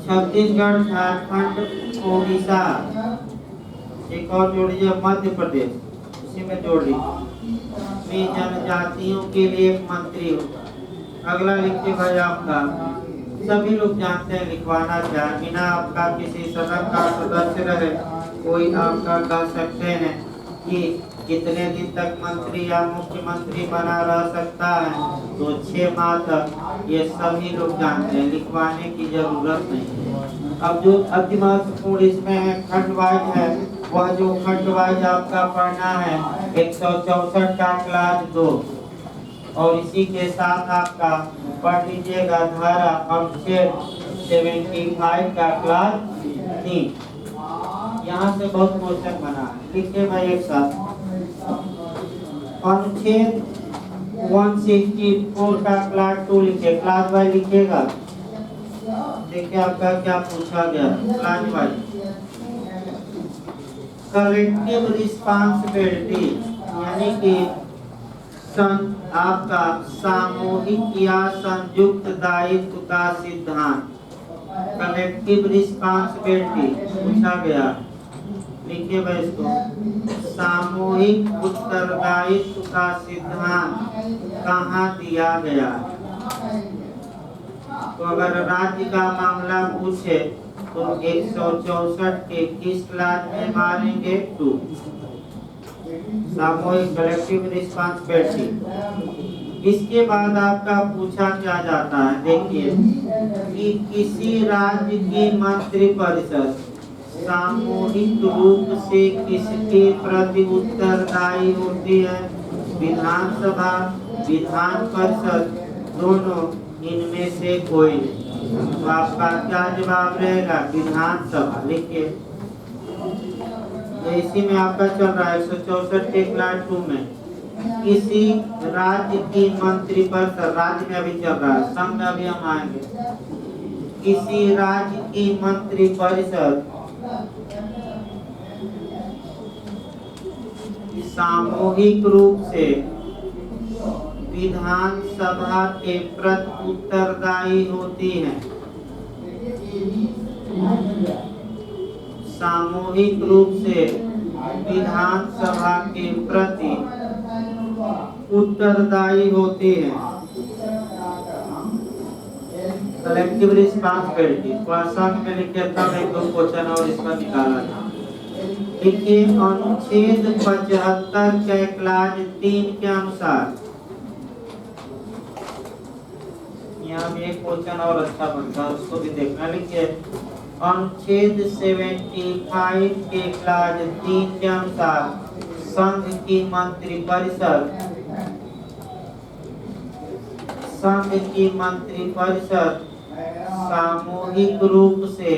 छत्तीसगढ़, झारखंड, उड़ीसा, एक और जोड़िए मध्य प्रदेश, इसी में जोड़ लीजिए, में जनजातियों के लिए एक मंत्री होता है। अगला लिखिए भाई आपका, सभी लोग जानते हैं लिखवाना क्या, बिना आपका किसी सदन का सदस्य रहे कोई आपका कह सकते हैं कि कितने दिन तक मंत्री या मुख्यमंत्री बना रह सकता है, तो 6 माह तक। ये सभी लोग जानते हैं, लिखवाने की जरूरत नहीं है। अब जो अति महत्वपूर्ण इसमें है खंड वाइज है, वह जो खंड वाइज आपका पढ़ना है 164 का क्लास 2, और इसी के साथ आपका पढ़ लीजिएगा धारा अनुच्छेद 75 का क्लास 3। यहाँ से बहुत क्वेश्चन बना है, लिखिए भाई एक साथ। अनुच्छेद 164 का क्लास 2 लिखिए, क्लास वाइज लिखिएगा। देखिए आपका क्या पूछा गया क्लास वाइज। कलेक्टिव रिस्पांसिबिलिटी यानी कि आपका सामूहिक या संयुक्त दायित्व का सिद्धांत, कलेक्टिव रिस्पांसिबिलिटी पूछा गया। लिखिए भाई इसको, सामूहिक उत्तरदायित्व का सिद्धांत कहाँ दिया गया। तो अगर राज्य का मामला पूछे तो 164 के किस क्लास में मारेंगे 2, सामूहिक कलेक्टिव रिस्पांसिबिलिटी। इसके बाद आपका पूछा क्या जाता है, देखिए कि किसी राज्य की मंत्रिपरिषद सामूहिक रूप से किसके प्रति उत्तरदायी होती है, विधानसभा, विधान परिषद, दोनों, इनमें से कोई नहीं। तो आपका क्या जवाब रहेगा, विधानसभा। लिखिए, इसी में आपका चल रहा है 164 के क्लास 2 में किसी राज्य की मंत्रिपरिषद, राज्य में अभी चल रहा है, संघ में अभी हम आएंगे। किसी राज्य की मंत्रिपरिषद सामूहिक रूप से विधानसभा के प्रति उत्तरदायी होती है, सामूहिक रूप से विधानसभा के प्रति उत्तरदायी होती है। कलेक्टिव रिस्पांसिबिलिटी क्वेश्चन में लिखे था, एक दो क्वेश्चन और इसका निकाला था। देखिए अनुच्छेद 75 के क्लास 3 के अनुसार, यहाँ भी एक क्वेश्चन और अच्छा बनता है, उसको भी देखना। लिखिए अनुच्छेद 75 के क्लास 3 के अनुसार संघ की मंत्रिपरिषद, संघ की मंत्रिपरिषद सामूहिक रूप से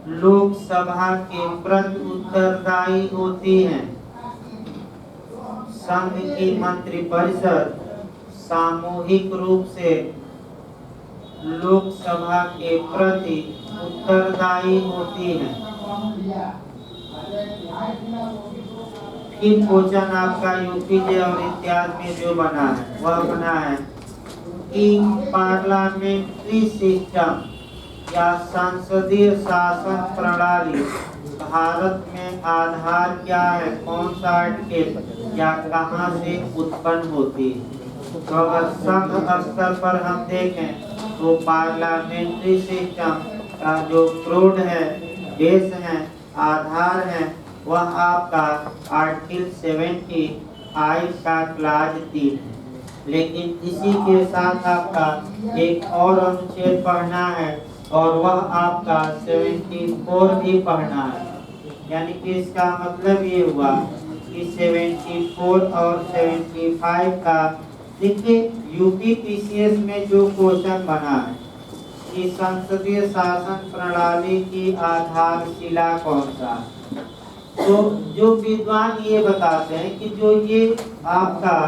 लोकसभा के प्रति उत्तरदायी होती है। संघ की मंत्रिपरिषद सामूहिक रूप से लोकसभा के प्रति उत्तरदायी होती है। फिर क्वेश्चन आपका यूपीजे और इत्यादि में जो बना है वह बना है कि पार्लियामेंट्री सिस्टम या संसदीय शासन प्रणाली भारत में आधार क्या है, कौन सा आर्टिकल या कहां से उत्पन्न होती है। तो अगर संघ स्तर पर हम देखें तो पार्लियामेंट्री सिस्टम का जो प्रोड है, बेस है, आधार है, वह आपका आर्टिकल 75 का क्लास 3 है। लेकिन इसी के साथ आपका एक और अनुच्छेद पढ़ना है और वह आपका 74 भी पढ़ना है। यानी कि इसका मतलब ये हुआ कि 74 और 75 का, देखिए यूपी पीसीएस में जो क्वेश्चन बना है कि संसदीय शासन प्रणाली की आधारशिला कौन सा, तो जो विद्वान ये बताते हैं कि जो ये आपका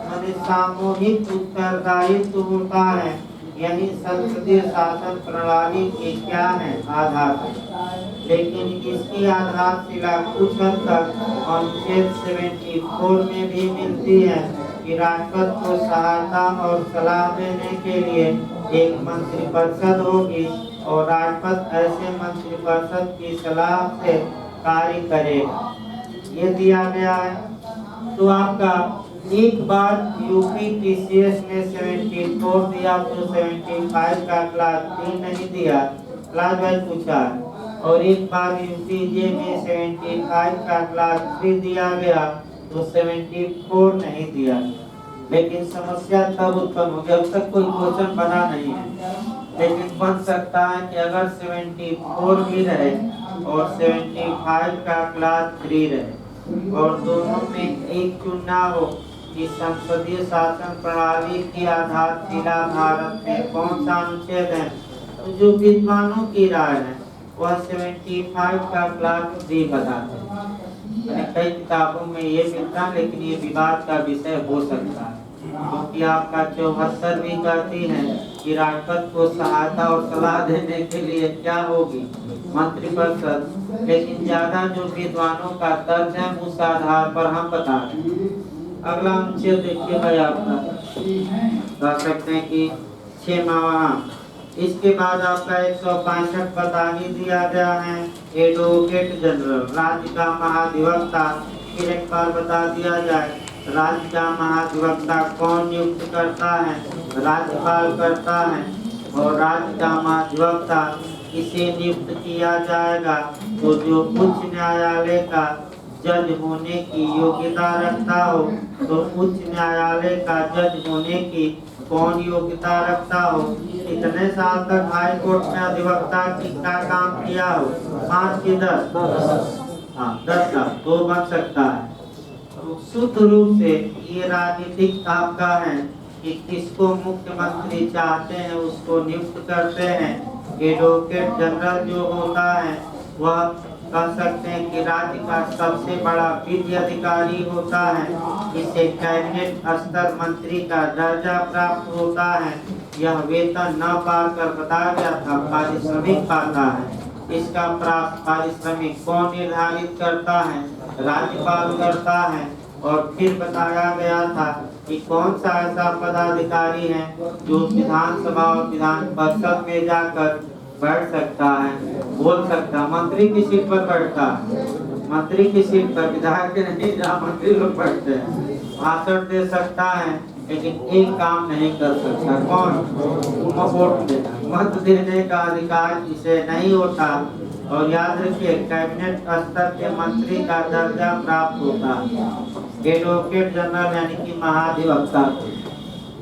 माने सामूहिक उत्तरदायित्व होता है, यही संसदीय शासन प्रणाली के क्या है, आधार है। लेकिन इसकी आधारशिला कुछ हद तक अनुच्छेद 74 में भी मिलती है कि राष्ट्रपति को सहायता और सलाह देने के लिए एक मंत्रिपरिषद होगी और राष्ट्रपति ऐसे मंत्रिपरिषद की सलाह से कार्य करेगा। ये दिया गया है। तो आपका एक बार यूपी टीसीएस ने 74 दिया तो 75 का क्लास 3 नहीं दिया, क्लास वाइज पूछा है। और एक बार यूपीजे में 75 का क्लास 3 दिया गया तो 74 नहीं दिया। लेकिन समस्या तब उत्पन्न होगी, अब तक कोई क्वेश्चन बना नहीं है, लेकिन बन सकता है कि अगर 74 भी रहे और 75 का क्लास 3 रहे और दोनों में एक चुनना हो कि संसदीय शासन प्रणाली की आधारशिला भारत में कौन सा अनुच्छेद है, तो जो विद्वानों की राय है वह 75 का क्लास 3 बताते हैं। कई किताबों में ये मिलता है, लेकिन ये विवाद का विषय हो सकता है, क्योंकि आपका 74 भी कहती है कि राष्ट्रपति को सहायता और सलाह देने के लिए क्या होगी, मंत्रिपरिषद। लेकिन ज्यादा जो विद्वानों का तर्क है उस आधार पर हम बता रहे हैं। अगला अनुच्छेद देखिए भाई, आपका कह सकते हैं कि 6वां। इसके बाद आपका 165 बता ही दिया गया है, एडवोकेट जनरल, राज्य का महाधिवक्ता। फिर एक बार बता दिया जाए, राज्य का महाधिवक्ता कौन नियुक्त करता है, राज्यपाल करता है। और राज्य का महाधिवक्ता इसे नियुक्त किया जाएगा तो जो उच्च न्यायालय का जज होने की योग्यता रखता हो, तो उच्च न्यायालय का जज होने की कौन योग्यता रखता हो, कितने साल तक हाई कोर्ट में अधिवक्ता का काम किया हो, 5 की 10, हाँ 10 साल तो बन सकता है। तो शुद्ध रूप से ये राजनीतिक आपका है कि किसको मुख्यमंत्री चाहते हैं उसको नियुक्त करते हैं। एडवोकेट जनरल जो होता है वह कह सकते हैं कि राज्य का सबसे बड़ा विधि अधिकारी होता है। इसे कैबिनेट स्तर मंत्री का दर्जा प्राप्त होता है। यह वेतन न पाकर बताया गया था, पारिश्रमिक पाता है। इसका प्राप्त पारिश्रमिक कौन निर्धारित करता है, राज्यपाल करता है। और फिर बताया गया था कि कौन सा ऐसा पदाधिकारी है जो विधानसभा और विधान परिषद में जाकर बैठ सकता है, बोल सकता है। मंत्री की सीट पर बैठता है, मंत्री की सीट पर, विधायक नहीं जहाँ मंत्री लोग बैठते हैं, भाषण दे सकता है, लेकिन एक काम नहीं कर सकता। कौन? वोट देना, मत देने का अधिकार इसे नहीं होता। और याद रखिए, कैबिनेट स्तर के मंत्री का दर्जा प्राप्त होता है एडवोकेट जनरल यानी कि महाधिवक्ता।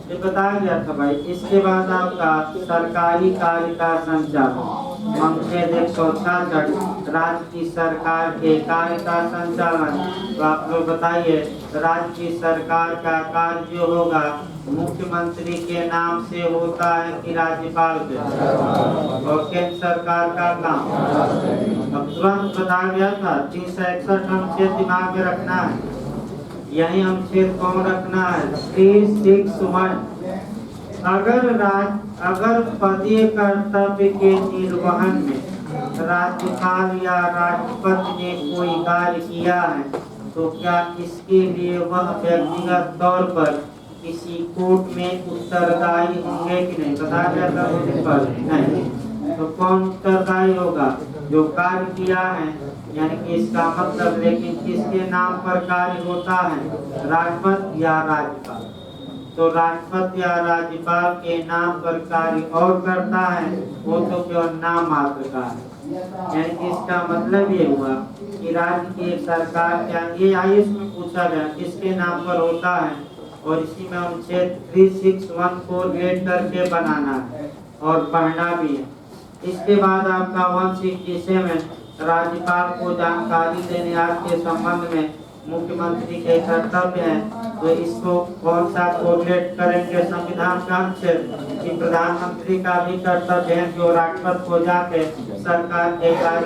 ये बताया गया था भाई। इसके बाद आपका सरकारी कार्य का संचालन, अनुच्छेद 166, राज्य की सरकार के कार्य का संचालन। तो आप लोग बताइए, राज्य की सरकार का कार्य जो होगा मुख्यमंत्री के नाम से होता है कि राज्यपाल के, और केंद्र सरकार का काम अब तुरंत बताया गया था। 361 अनुच्छेद दिमाग में रखना है, यही अनुच्छेद कौन रखना है, 361। अगर पदीय कर्तव्य के निर्वहन में राज्यपाल या राष्ट्रपति ने कोई कार्य किया है तो क्या इसके लिए वह व्यक्तिगत तौर पर किसी कोर्ट में उत्तरदायी होंगे कि नहीं? बताया गया था नहीं। तो कौन उत्तरदायी होगा? जो कार्य किया है, यानी कि इसका मतलब, लेकिन किसके नाम पर कार्य होता है, राष्ट्रपति या राज्यपाल। तो राष्ट्रपति या राज्यपाल के नाम पर कार्य और करता है, वो तो केवल नाम मात्र का है। यानी कि इसका मतलब ये हुआ कि राज्य की सरकार क्या, ये आयुष में पूछा गया किसके नाम पर होता है, और इसी में अनुच्छेद 361 को रेड करके बनाना है और पढ़ना भी है। इसके बाद आपका 167 राज्यपाल को जानकारी देने के संबंध में मुख्यमंत्री के कर्तव्य है। तो इसको कौन सा कोरिलेट करेंगे संविधान का अनुच्छेद कि प्रधानमंत्री का भी कर्तव्य है जो राष्ट्रपति को जाके सरकार के कार्य